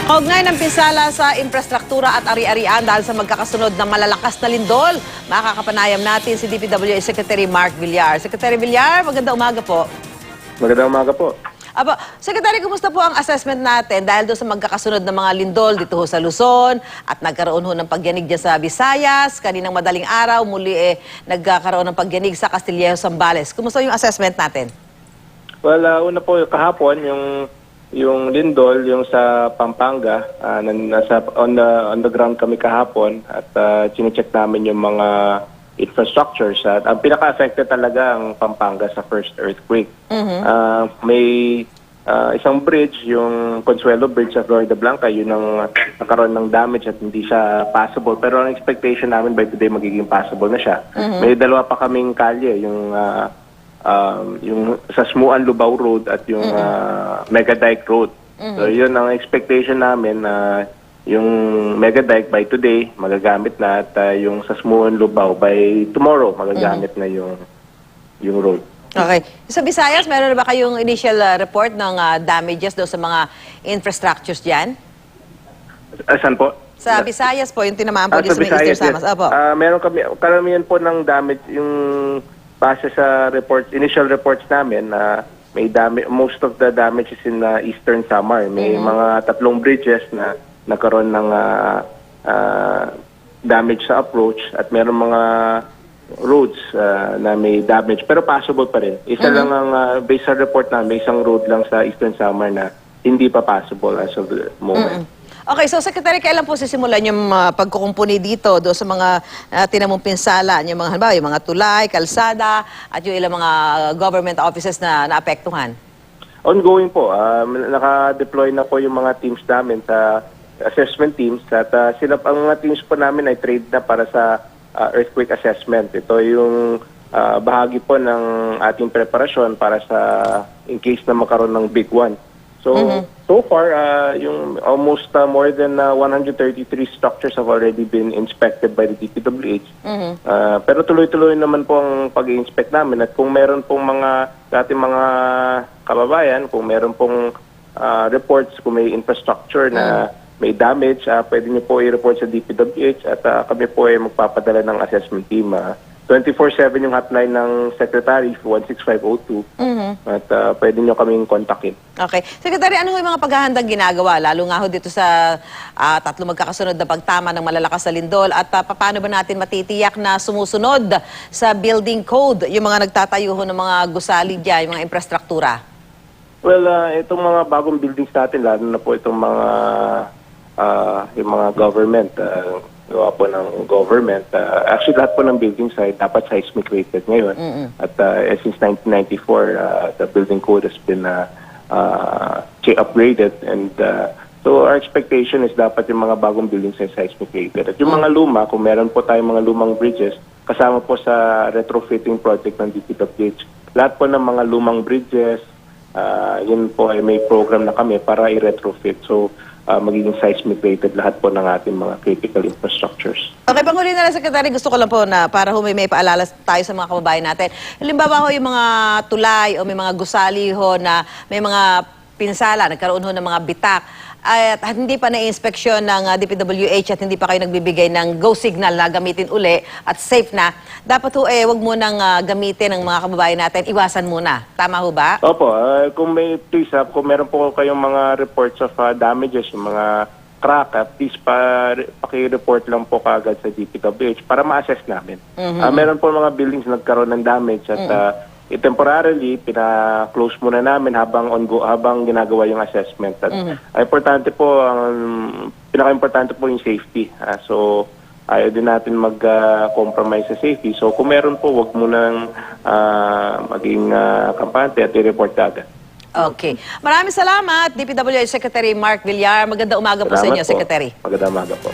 Kaugnay ng pinsala sa infrastruktura at ari-arian dahil sa magkakasunod na malalakas na lindol, makakapanayam natin si DPWH Secretary Mark Villar. Secretary Villar, magandang umaga po. Magandang umaga po. Aba, Secretary, kumusta po ang assessment natin dahil doon sa magkakasunod na mga lindol dito ho sa Luzon at nagkaroon ho ng pagyanig dyan sa Visayas, kaninang madaling araw muli nagkakaroon ng pagyanig sa Castillejo, Zambales. Kumusta yung assessment natin? Well, una po kahapon yung lindol, yung sa Pampanga, nasa on the ground kami kahapon at chine-check namin yung mga infrastructures at ang pinaka-affected talaga ang Pampanga sa first earthquake. May isang bridge, yung Consuelo Bridge sa Florida Blanca, yun ang nakaroon ng damage at hindi siya passable. Pero ang expectation namin by today magiging passable na siya. May dalawa pa kaming kalye, yung sa Smuan Lubao Road at yung Mega Dike Road. So yun ang expectation namin na yung Mega Dike by today magagamit na at yung sa Smuan Lubao by tomorrow magagamit na yung road. Okay. Sa Visayas, meron na ba kayong initial report ng damages doon sa mga infrastructures dyan? Saan po? Sa Visayas po, yung tinamaan po dito sa may Eastern Samar. Opo. Meron kami, karamihan po ng damage, yung base sa reports, initial reports namin, may damage, most of the damage is in Eastern Samar. May mga 3 bridges na nagkaroon ng damage sa approach at meron mga roads na may damage pero possible pa rin. Isa lang ang based sa report na may isang road lang sa Eastern Samar na hindi pa possible as of the moment. Okay, so Secretary, kailan po sisimulan yung pagkukumpuni dito sa mga tinamong pinsala, yung mga, yung mga tulay, kalsada, at yung ilang mga government offices na naapektuhan? Ongoing po. Naka-deploy na po yung mga teams namin sa assessment teams at ang mga teams po namin ay trained na para sa earthquake assessment. Ito yung bahagi po ng ating preparasyon para sa in case na magkaroon ng big one. So far, yung almost more than 133 structures have already been inspected by the DPWH. Pero tuloy-tuloy naman po ang pag-i-inspect namin at kung meron pong dating mga kababayan, kung meron pong reports, kung may infrastructure na may damage, pwede niyo po i-report sa DPWH at kami po ay magpapadala ng assessment team. 24/7 yung hotline ng Secretary, 16502. At pwede nyo kaming kontakin. Okay. Secretary, ano yung mga paghahandang ginagawa? Lalo nga ho dito sa 3 magkakasunod na pagtama ng malalakas na lindol. At paano ba natin matitiyak na sumusunod sa building code yung mga nagtatayo ho ng mga gusali dyan, yung mga infrastruktura? Well, itong mga bagong buildings natin, lalo na po itong yung mga government, gawa po ng government. Actually, lahat po ng buildings ay dapat seismic rated ngayon. At since 1994, the building code has been upgraded. And so our expectation is dapat yung mga bagong buildings ay seismic rated. At yung mga luma, kung meron po tayong mga lumang bridges, kasama po sa retrofitting project ng DPWH. Lahat po ng mga lumang bridges, yun po ay may program na kami para i-retrofit. So, magiging seismic rated lahat po ng ating mga critical infrastructures. Okay, Panghuli na lang, Secretary, gusto ko lang po na para may paalala tayo sa mga kababayan natin. Halimbawa ho yung mga tulay o may mga gusali ho na may mga pinsala, nagkaroon ho ng mga bitak, at hindi pa na-inspeksyon ng DPWH at hindi pa kayo nagbibigay ng go signal na gamitin uli at safe na, dapat ho wag mo nang gamitin ng mga kababayan natin, iwasan muna. Tama ho ba? Opo, kung may please, kung meron po kayong mga reports of damages, yung mga crack, please paki-report lang po kaagad sa DPWH para ma-assess namin. Meron po mga buildings na nagkaroon ng damage at temporarily pina-close muna namin habang ginagawa yung assessment. At importante po, pinaka-importante po yung safety. So ayaw din natin mag-compromise sa safety. So kung meron po, wag mo nang maging kampante at i-report agad. Okay. Maraming salamat, DPWH Secretary Mark Villar. Magandang umaga po sa inyo, Secretary. Magandang umaga po.